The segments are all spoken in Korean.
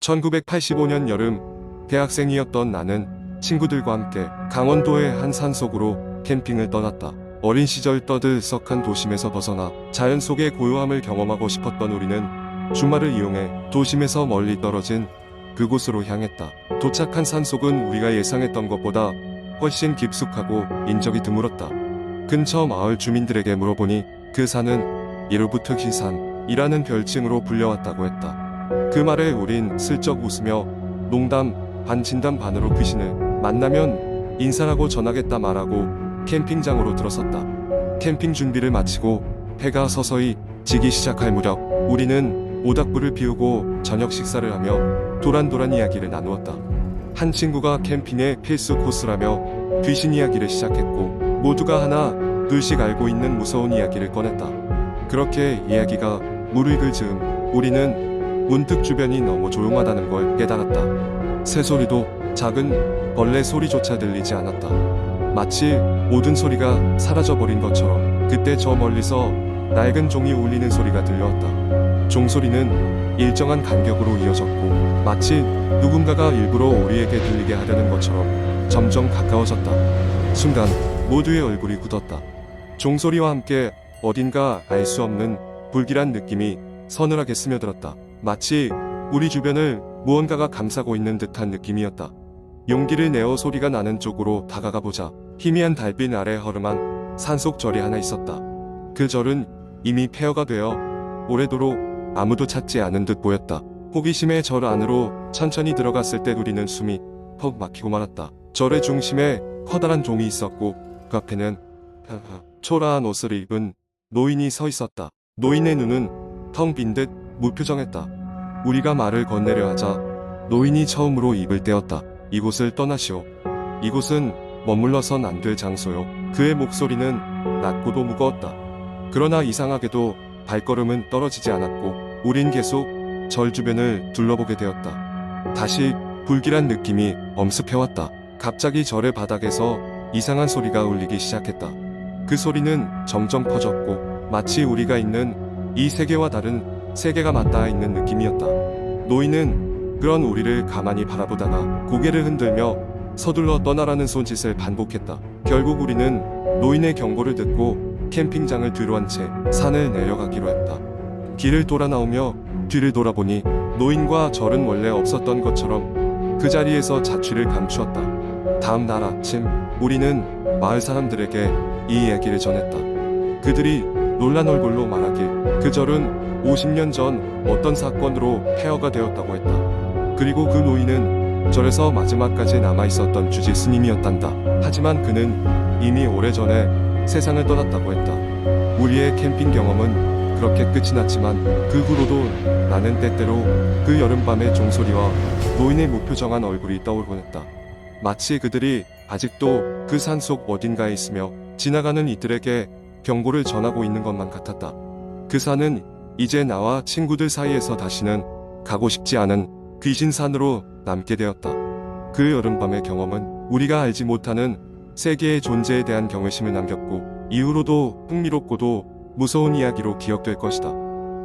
1985년 여름, 대학생이었던 나는 친구들과 함께 강원도의 한 산속으로 캠핑을 떠났다. 어린 시절 떠들썩한 도심에서 벗어나 자연 속의 고요함을 경험하고 싶었던 우리는 주말을 이용해 도심에서 멀리 떨어진 그곳으로 향했다. 도착한 산속은 우리가 예상했던 것보다 훨씬 깊숙하고 인적이 드물었다. 근처 마을 주민들에게 물어보니 그 산은 이로부터 희산이라는 별칭으로 불려왔다고 했다. 그 말에 우린 슬쩍 웃으며 농담 반 진담 반으로 귀신을 만나면 인사하고 전하겠다 말하고 캠핑장으로 들어섰다. 캠핑 준비를 마치고 해가 서서히 지기 시작할 무렵 우리는 모닥불을 피우고 저녁 식사를 하며 도란도란 이야기를 나누었다. 한 친구가 캠핑의 필수 코스라며 귀신 이야기를 시작했고 모두가 하나 둘씩 알고 있는 무서운 이야기를 꺼냈다. 그렇게 이야기가 무르익을 즈음 우리는 문득 주변이 너무 조용하다는 걸 깨달았다. 새소리도 작은 벌레 소리조차 들리지 않았다. 마치 모든 소리가 사라져버린 것처럼 그때 저 멀리서 낡은 종이 울리는 소리가 들려왔다. 종소리는 일정한 간격으로 이어졌고 마치 누군가가 일부러 우리에게 들리게 하려는 것처럼 점점 가까워졌다. 순간 모두의 얼굴이 굳었다. 종소리와 함께 어딘가 알 수 없는 불길한 느낌이 서늘하게 스며들었다. 마치 우리 주변을 무언가가 감싸고 있는 듯한 느낌이었다. 용기를 내어 소리가 나는 쪽으로 다가가 보자 희미한 달빛 아래 허름한 산속 절이 하나 있었다. 그 절은 이미 폐허가 되어 오래도록 아무도 찾지 않은 듯 보였다. 호기심에 절 안으로 천천히 들어갔을 때 우리는 숨이 퍽 막히고 말았다. 절의 중심에 커다란 종이 있었고 그 앞에는 초라한 옷을 입은 노인이 서 있었다. 노인의 눈은 텅 빈 듯 무표정했다. 우리가 말을 건네려 하자 노인이 처음으로 입을 떼었다. 이곳을 떠나시오. 이곳은 머물러선 안 될 장소요. 그의 목소리는 낮고도 무거웠다. 그러나 이상하게도 발걸음은 떨어지지 않았고 우린 계속 절 주변을 둘러보게 되었다. 다시 불길한 느낌이 엄습해왔다. 갑자기 절의 바닥에서 이상한 소리가 울리기 시작했다. 그 소리는 점점 커졌고 마치 우리가 있는 이 세계와 다른 세계가 맞닿아 있는 느낌이었다. 노인은 그런 우리를 가만히 바라보다가 고개를 흔들며 서둘러 떠나라는 손짓을 반복했다. 결국 우리는 노인의 경고를 듣고 캠핑장을 뒤로한 채 산을 내려가기로 했다. 길을 돌아 나오며 뒤를 돌아보니 노인과 절은 원래 없었던 것처럼 그 자리에서 자취를 감추었다. 다음 날 아침 우리는 마을 사람들에게 이 이야기를 전했다. 그들이 놀란 얼굴로 말하길 그 절은 50년 전 어떤 사건으로 폐허가 되었다고 했다. 그리고 그 노인은 절에서 마지막까지 남아있었던 주지 스님이었단다. 하지만 그는 이미 오래전에 세상을 떠났다고 했다. 우리의 캠핑 경험은 그렇게 끝이 났지만 그 후로도 나는 때때로 그 여름밤의 종소리와 노인의 무표정한 얼굴이 떠오르곤 했다. 마치 그들이 아직도 그 산속 어딘가에 있으며 지나가는 이들에게 경고를 전하고 있는 것만 같았다. 그 산은 이제 나와 친구들 사이에서 다시는 가고 싶지 않은 귀신산으로 남게 되었다. 그 여름밤의 경험은 우리가 알지 못하는 세계의 존재에 대한 경외심을 남겼고 이후로도 흥미롭고도 무서운 이야기로 기억될 것이다.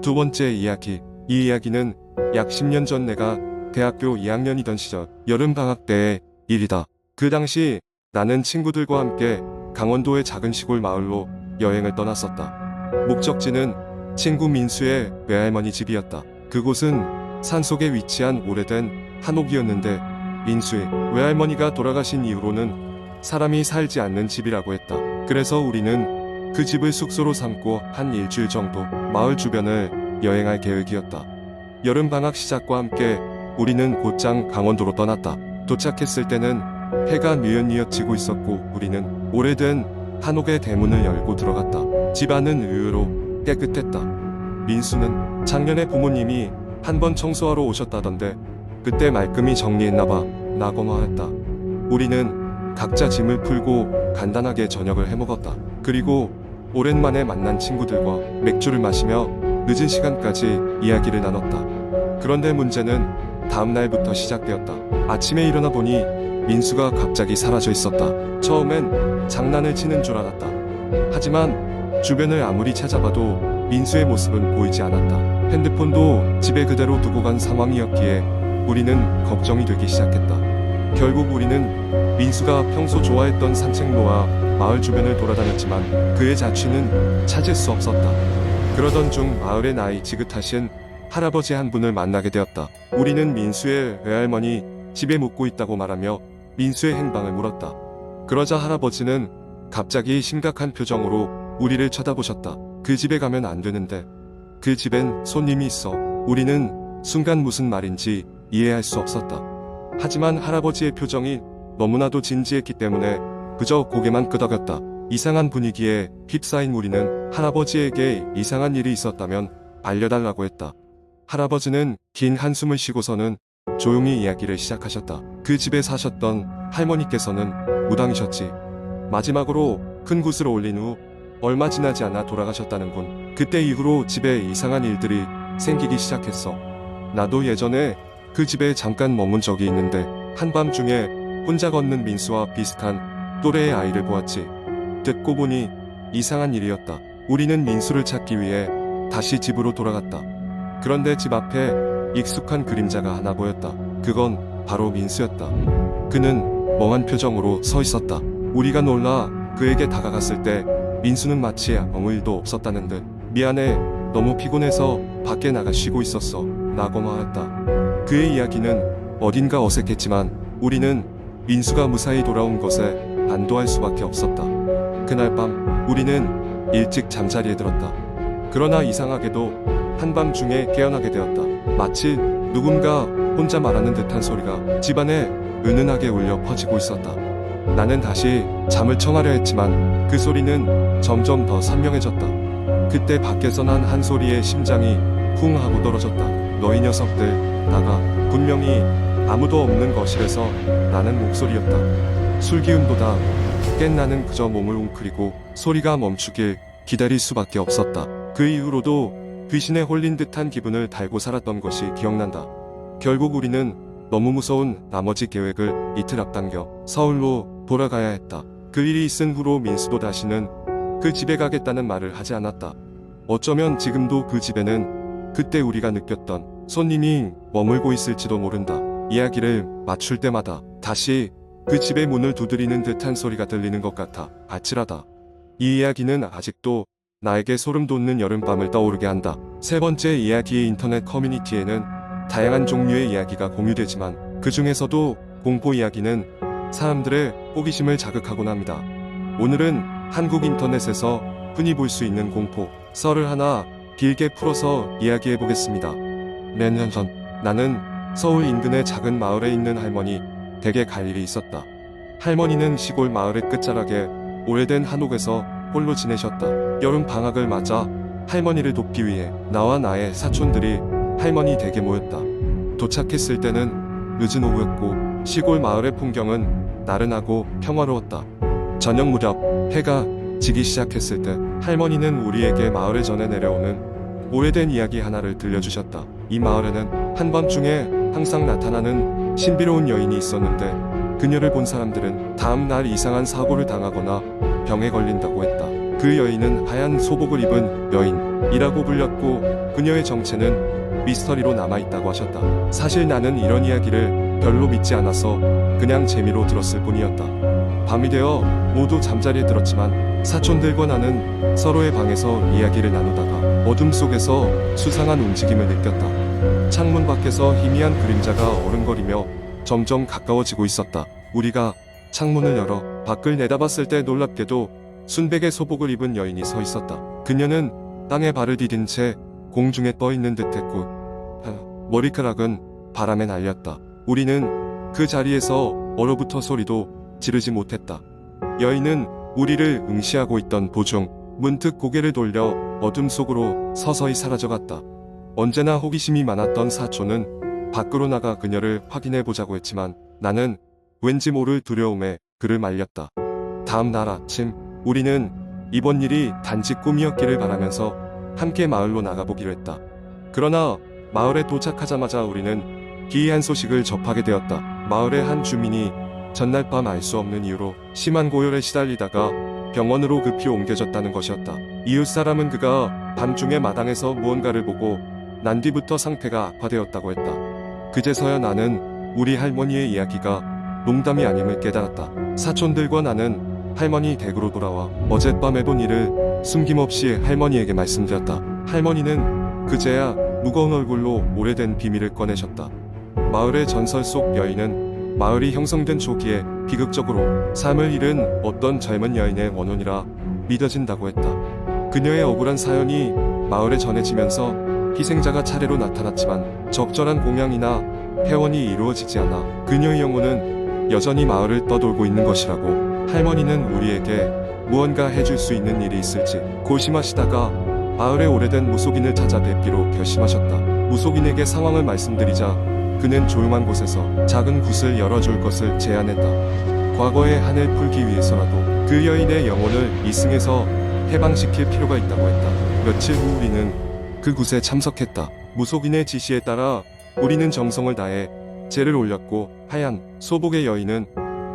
두 번째 이야기. 이 이야기는 약 10년 전 내가 대학교 2학년이던 시절 여름방학 때의 일이다. 그 당시 나는 친구들과 함께 강원도의 작은 시골 마을로 여행을 떠났었다. 목적지는 친구 민수의 외할머니 집이었다. 그곳은 산속에 위치한 오래된 한옥이었는데 민수의 외할머니가 돌아가신 이후로는 사람이 살지 않는 집이라고 했다. 그래서 우리는 그 집을 숙소로 삼고 한 일주일 정도 마을 주변을 여행할 계획이었다. 여름방학 시작과 함께 우리는 곧장 강원도로 떠났다. 도착했을 때는 해가 뉘엿뉘엿 지고 있었고 우리는 오래된 한옥의 대문을 열고 들어갔다. 집 안은 의외로 깨끗했다. 민수는 작년에 부모님이 한번 청소하러 오셨다던데 그때 말끔히 정리했나봐 라고 말했다. 우리는 각자 짐을 풀고 간단하게 저녁을 해먹었다. 그리고 오랜만에 만난 친구들과 맥주를 마시며 늦은 시간까지 이야기를 나눴다. 그런데 문제는 다음 날부터 시작되었다. 아침에 일어나 보니 민수가 갑자기 사라져 있었다. 처음엔 장난을 치는 줄 알았다. 하지만 주변을 아무리 찾아봐도 민수의 모습은 보이지 않았다. 핸드폰도 집에 그대로 두고 간 상황이었기에 우리는 걱정이 되기 시작했다. 결국 우리는 민수가 평소 좋아했던 산책로와 마을 주변을 돌아다녔지만 그의 자취는 찾을 수 없었다. 그러던 중 마을의 나이 지긋하신 할아버지 한 분을 만나게 되었다. 우리는 민수의 외할머니 집에 묵고 있다고 말하며 민수의 행방을 물었다. 그러자 할아버지는 갑자기 심각한 표정으로 우리를 쳐다보셨다. 그 집에 가면 안 되는데 그 집엔 손님이 있어. 우리는 순간 무슨 말인지 이해할 수 없었다. 하지만 할아버지의 표정이 너무나도 진지했기 때문에 그저 고개만 끄덕였다. 이상한 분위기에 휩싸인 우리는 할아버지에게 이상한 일이 있었다면 알려달라고 했다. 할아버지는 긴 한숨을 쉬고서는 조용히 이야기를 시작하셨다. 그 집에 사셨던 할머니께서는 무당이셨지. 마지막으로 큰 굿을 올린 후 얼마 지나지 않아 돌아가셨다는군. 그때 이후로 집에 이상한 일들이 생기기 시작했어. 나도 예전에 그 집에 잠깐 머문 적이 있는데 한밤중에 혼자 걷는 민수와 비슷한 또래의 아이를 보았지. 듣고 보니 이상한 일이었다. 우리는 민수를 찾기 위해 다시 집으로 돌아갔다. 그런데 집 앞에 익숙한 그림자가 하나 보였다. 그건 바로 민수였다. 그는 멍한 표정으로 서 있었다. 우리가 놀라 그에게 다가갔을 때 민수는 마치 아무 일도 없었다는 듯 미안해, 너무 피곤해서 밖에 나가 쉬고 있었어 라고 말했다. 그의 이야기는 어딘가 어색했지만 우리는 민수가 무사히 돌아온 것에 안도할 수밖에 없었다. 그날 밤 우리는 일찍 잠자리에 들었다. 그러나 이상하게도 한밤중에 깨어나게 되었다. 마치 누군가 혼자 말하는 듯한 소리가 집안에 은은하게 울려 퍼지고 있었다. 나는 다시 잠을 청하려 했지만 그 소리는 점점 더 선명해졌다. 그때 밖에서 난 한 소리에 심장이 쿵 하고 떨어졌다. 너희 녀석들 나가. 분명히 아무도 없는 거실에서 나는 목소리였다. 술기운보다 깬 나는 그저 몸을 웅크리고 소리가 멈추길 기다릴 수밖에 없었다. 그 이후로도 귀신에 홀린 듯한 기분을 달고 살았던 것이 기억난다. 결국 우리는 너무 무서운 나머지 계획을 이틀 앞당겨 서울로 돌아가야 했다. 그 일이 있은 후로 민수도 다시는 그 집에 가겠다는 말을 하지 않았다. 어쩌면 지금도 그 집에는 그때 우리가 느꼈던 손님이 머물고 있을지도 모른다. 이야기를 맞출 때마다 다시 그 집의 문을 두드리는 듯한 소리가 들리는 것 같아 아찔하다. 이 이야기는 아직도 나에게 소름 돋는 여름밤을 떠오르게 한다. 세 번째 이야기의 인터넷 커뮤니티에는 다양한 종류의 이야기가 공유되지만 그 중에서도 공포 이야기는 사람들의 호기심을 자극하곤 합니다. 오늘은 한국 인터넷에서 흔히 볼 수 있는 공포 썰을 하나 길게 풀어서 이야기해 보겠습니다. 몇 년 전 나는 서울 인근의 작은 마을에 있는 할머니 댁에 갈 일이 있었다. 할머니는 시골 마을의 끝자락에 오래된 한옥에서 홀로 지내셨다. 여름 방학을 맞아 할머니를 돕기 위해 나와 나의 사촌들이 할머니 댁에 모였다. 도착했을 때는 늦은 오후였고 시골 마을의 풍경은 나른하고 평화로웠다. 저녁 무렵 해가 지기 시작했을 때 할머니는 우리에게 마을에 전해 내려오는 오래된 이야기 하나를 들려주셨다. 이 마을에는 한밤중에 항상 나타나는 신비로운 여인이 있었는데 그녀를 본 사람들은 다음 날 이상한 사고를 당하거나 병에 걸린다고 했다. 그 여인은 하얀 소복을 입은 여인이라고 불렸고 그녀의 정체는 미스터리로 남아있다고 하셨다. 사실 나는 이런 이야기를 별로 믿지 않아서 그냥 재미로 들었을 뿐이었다. 밤이 되어 모두 잠자리에 들었지만 사촌들과 나는 서로의 방에서 이야기를 나누다가 어둠 속에서 수상한 움직임을 느꼈다. 창문 밖에서 희미한 그림자가 어른거리며 점점 가까워지고 있었다. 우리가 창문을 열어 밖을 내다봤을 때 놀랍게도 순백의 소복을 입은 여인이 서 있었다. 그녀는 땅에 발을 디딘 채 공중에 떠 있는 듯했고 머리카락은 바람에 날렸다. 우리는 그 자리에서 얼어붙어 소리도 지르지 못했다. 여인은 우리를 응시하고 있던 도중 문득 고개를 돌려 어둠 속으로 서서히 사라져갔다. 언제나 호기심이 많았던 사촌은 밖으로 나가 그녀를 확인해 보자고 했지만 나는 왠지 모를 두려움에 그를 말렸다. 다음 날 아침 우리는 이번 일이 단지 꿈이었기를 바라면서 함께 마을로 나가보기로 했다. 그러나 마을에 도착하자마자 우리는 기이한 소식을 접하게 되었다. 마을의 한 주민이 전날 밤 알 수 없는 이유로 심한 고열에 시달리다가 병원으로 급히 옮겨졌다는 것이었다. 이웃 사람은 그가 밤중에 마당에서 무언가를 보고 난 뒤부터 상태가 악화되었다고 했다. 그제서야 나는 우리 할머니의 이야기가 농담이 아님을 깨달았다. 사촌들과 나는 할머니 댁으로 돌아와 어젯밤 해본 일을 숨김없이 할머니에게 말씀드렸다. 할머니는 그제야 무거운 얼굴로 오래된 비밀을 꺼내셨다. 마을의 전설 속 여인은 마을이 형성된 초기에 비극적으로 삶을 잃은 어떤 젊은 여인의 원혼이라 믿어진다고 했다. 그녀의 억울한 사연이 마을에 전해지면서 희생자가 차례로 나타났지만 적절한 공양이나 회원이 이루어지지 않아 그녀의 영혼은 여전히 마을을 떠돌고 있는 것이라고. 할머니는 우리에게 무언가 해줄 수 있는 일이 있을지 고심하시다가 마을의 오래된 무속인을 찾아뵙기로 결심하셨다. 무속인에게 상황을 말씀드리자 그는 조용한 곳에서 작은 굿을 열어줄 것을 제안했다. 과거의 한을 풀기 위해서라도 그 여인의 영혼을 이승에서 해방시킬 필요가 있다고 했다. 며칠 후 우리는 그 굿에 참석했다. 무속인의 지시에 따라 우리는 정성을 다해 제를 올렸고 하얀 소복의 여인은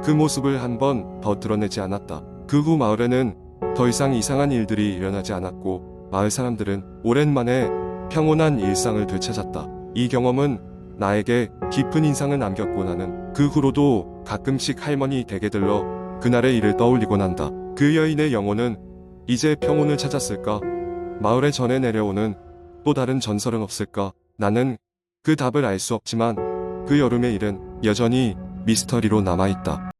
그 모습을 한 번 더 드러내지 않았다. 그 후 마을에는 더 이상 이상한 일들이 일어나지 않았고 마을 사람들은 오랜만에 평온한 일상을 되찾았다. 이 경험은 나에게 깊은 인상을 남겼고 나는 그 후로도 가끔씩 할머니 댁에 들러 그날의 일을 떠올리곤 한다. 그 여인의 영혼은 이제 평온을 찾았을까? 마을에 전해 내려오는 또 다른 전설은 없을까? 나는 그 답을 알 수 없지만 그 여름의 일은 여전히 미스터리로 남아있다.